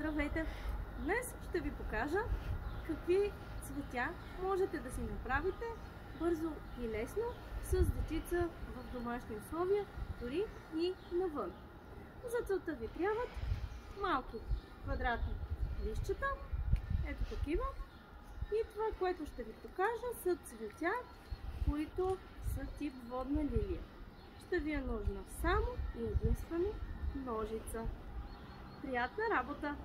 Здравейте! Днес ще ви покажа какви цветя можете да си направите бързо и лесно с дечица в домашни условия, дори и навън. За целта ви трябват малки квадратни листчета, ето такива. И това, което ще ви покажа, са цветя, които са тип водна лилия. Ще ви е нужна само и единствено ножица. Приятна работа!